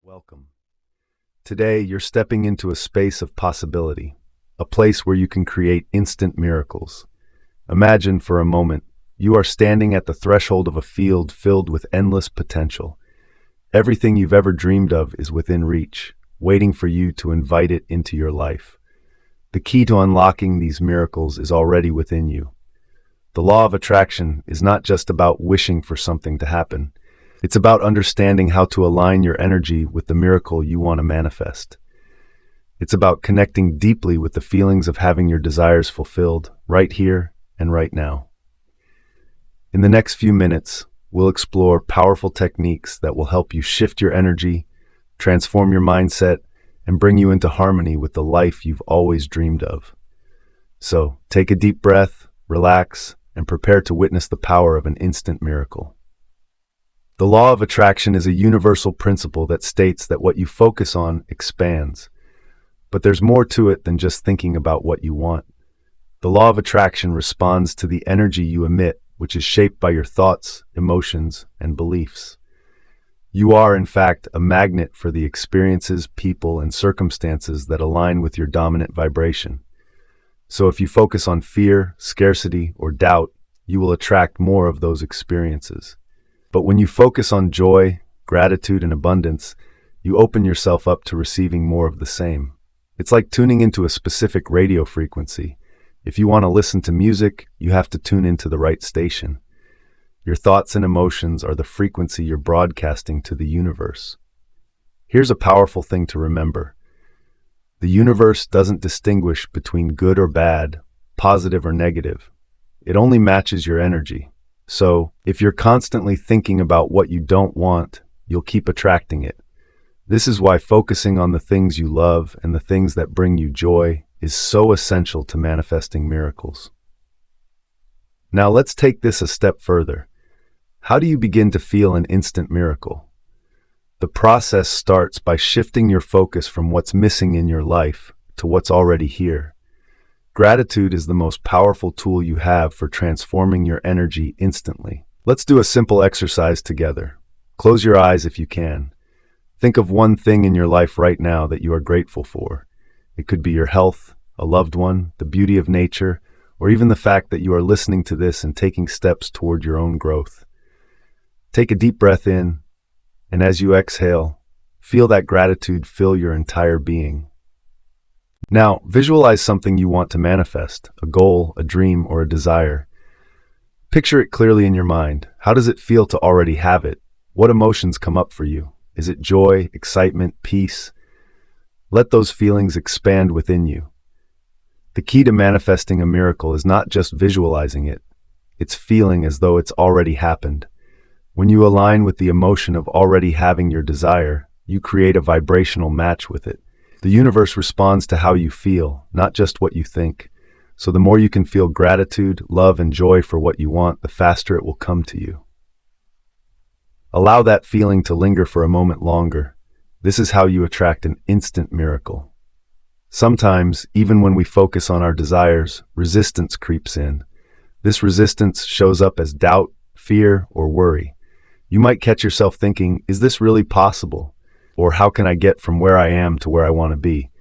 Welcome. Today, you're stepping into a space of possibility, a place where you can create instant miracles. Imagine for a moment, you are standing at the threshold of a field filled with endless potential. Everything you've ever dreamed of is within reach, waiting for you to invite it into your life. The key to unlocking these miracles is already within you. The law of attraction is not just about wishing for something to happen. It's about understanding how to align your energy with the miracle you want to manifest. It's about connecting deeply with the feelings of having your desires fulfilled right here and right now. In the next few minutes, we'll explore powerful techniques that will help you shift your energy, transform your mindset, and bring you into harmony with the life you've always dreamed of. So, take a deep breath, relax, and prepare to witness the power of an instant miracle. The law of attraction is a universal principle that states that what you focus on expands. But there's more to it than just thinking about what you want. The law of attraction responds to the energy you emit, which is shaped by your thoughts, emotions, and beliefs. You are, in fact, a magnet for the experiences, people, and circumstances that align with your dominant vibration. So if you focus on fear, scarcity, or doubt, you will attract more of those experiences. But when you focus on joy, gratitude, and abundance, you open yourself up to receiving more of the same. It's like tuning into a specific radio frequency. If you want to listen to music, you have to tune into the right station. Your thoughts and emotions are the frequency you're broadcasting to the universe. Here's a powerful thing to remember. The universe doesn't distinguish between good or bad, positive or negative. It only matches your energy. So, if you're constantly thinking about what you don't want, you'll keep attracting it. This is why focusing on the things you love and the things that bring you joy is so essential to manifesting miracles. Now let's take this a step further. How do you begin to feel an instant miracle? The process starts by shifting your focus from what's missing in your life to what's already here. Gratitude is the most powerful tool you have for transforming your energy instantly. Let's do a simple exercise together. Close your eyes if you can. Think of one thing in your life right now that you are grateful for. It could be your health, a loved one, the beauty of nature, or even the fact that you are listening to this and taking steps toward your own growth. Take a deep breath in, and as you exhale, feel that gratitude fill your entire being. Now, visualize something you want to manifest, a goal, a dream, or a desire. Picture it clearly in your mind. How does it feel to already have it? What emotions come up for you? Is it joy, excitement, peace? Let those feelings expand within you. The key to manifesting a miracle is not just visualizing it. It's feeling as though it's already happened. When you align with the emotion of already having your desire, you create a vibrational match with it. The universe responds to how you feel, not just what you think. So the more you can feel gratitude, love, and joy for what you want, the faster it will come to you. Allow that feeling to linger for a moment longer. This is how you attract an instant miracle. Sometimes, even when we focus on our desires, resistance creeps in. This resistance shows up as doubt, fear, or worry. You might catch yourself thinking, is this really possible? Or how can I get from where I am to where I want to be?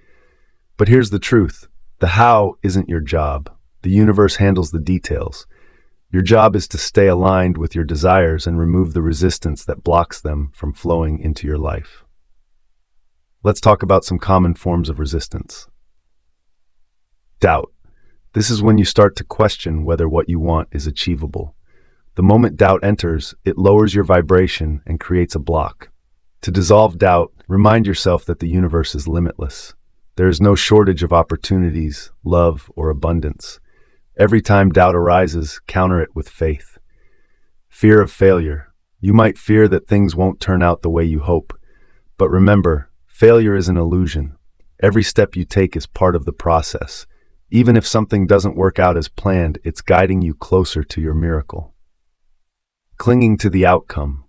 But here's the truth. The how isn't your job. The universe handles the details. Your job is to stay aligned with your desires and remove the resistance that blocks them from flowing into your life. Let's talk about some common forms of resistance. Doubt. This is when you start to question whether what you want is achievable. The moment doubt enters, it lowers your vibration and creates a block. To dissolve doubt, remind yourself that the universe is limitless. There is no shortage of opportunities, love, or abundance. Every time doubt arises, counter it with faith. Fear of failure. You might fear that things won't turn out the way you hope. But remember, failure is an illusion. Every step you take is part of the process. Even if something doesn't work out as planned, it's guiding you closer to your miracle. Clinging to the outcome.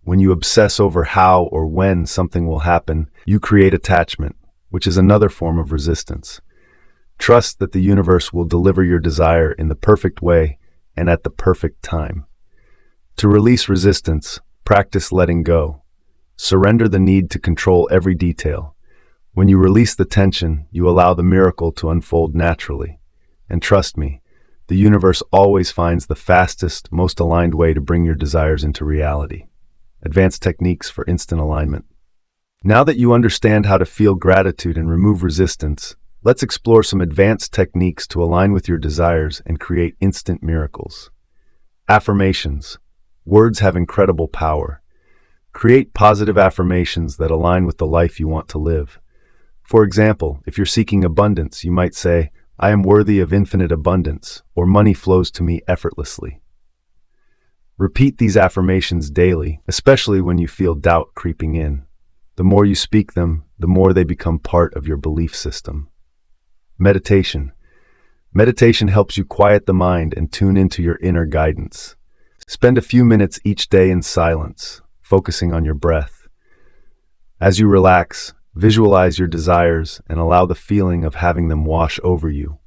When you obsess over how or when something will happen, you create attachment, which is another form of resistance. Trust that the universe will deliver your desire in the perfect way and at the perfect time. To release resistance, practice letting go. Surrender the need to control every detail. When you release the tension, you allow the miracle to unfold naturally. And trust me, the universe always finds the fastest, most aligned way to bring your desires into reality. Advanced techniques for instant alignment. Now that you understand how to feel gratitude and remove resistance, let's explore some advanced techniques to align with your desires and create instant miracles. Affirmations. Words have incredible power. Create positive affirmations that align with the life you want to live. For example, if you're seeking abundance, you might say, "I am worthy of infinite abundance," or "money flows to me effortlessly." Repeat these affirmations daily, especially when you feel doubt creeping in. The more you speak them, the more they become part of your belief system. Meditation. Meditation helps you quiet the mind and tune into your inner guidance. Spend a few minutes each day in silence, focusing on your breath. As you relax, visualize your desires and allow the feeling of having them wash over you.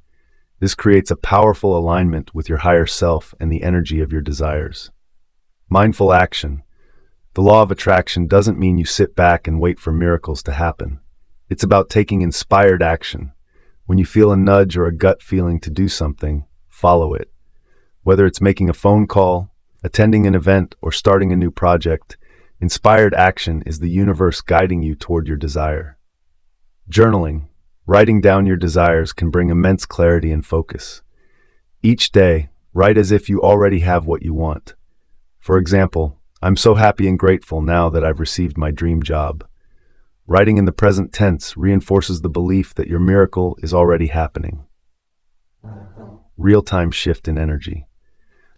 This creates a powerful alignment with your higher self and the energy of your desires. Mindful action. The law of attraction doesn't mean you sit back and wait for miracles to happen. It's about taking inspired action. When you feel a nudge or a gut feeling to do something, follow it. Whether it's making a phone call, attending an event, or starting a new project, inspired action is the universe guiding you toward your desire. Journaling. Writing down your desires can bring immense clarity and focus. Each day, write as if you already have what you want. For example, "I'm so happy and grateful now that I've received my dream job." Writing in the present tense reinforces the belief that your miracle is already happening. Real-time shift in energy.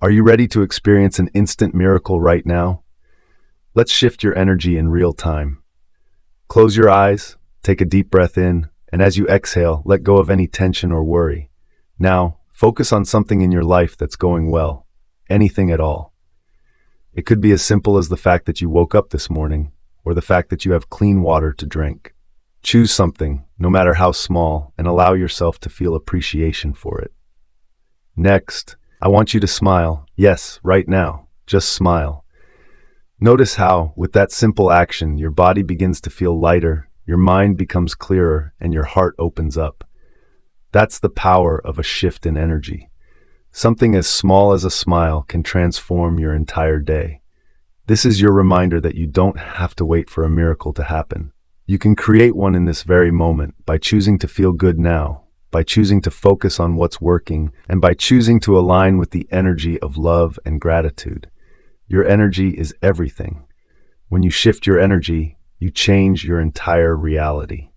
Are you ready to experience an instant miracle right now? Let's shift your energy in real time. Close your eyes, take a deep breath in, and as you exhale, let go of any tension or worry. Now, focus on something in your life that's going well, anything at all. It could be as simple as the fact that you woke up this morning, or the fact that you have clean water to drink. Choose something, no matter how small, and allow yourself to feel appreciation for it. Next, I want you to smile. Yes, right now. Just smile. Notice how, with that simple action, your body begins to feel lighter, your mind becomes clearer, and your heart opens up. That's the power of a shift in energy. Something as small as a smile can transform your entire day. This is your reminder that you don't have to wait for a miracle to happen. You can create one in this very moment by choosing to feel good now, by choosing to focus on what's working, and by choosing to align with the energy of love and gratitude. Your energy is everything. When you shift your energy, you change your entire reality.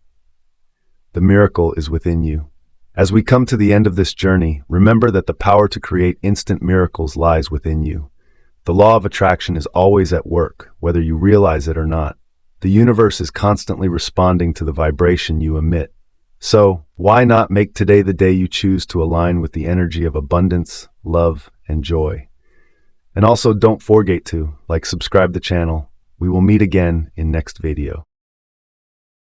The miracle is within you. As we come to the end of this journey, remember that the power to create instant miracles lies within you. The law of attraction is always at work, whether you realize it or not. The universe is constantly responding to the vibration you emit. So, why not make today the day you choose to align with the energy of abundance, love, and joy? And also, don't forget to subscribe the channel. We will meet again in next video.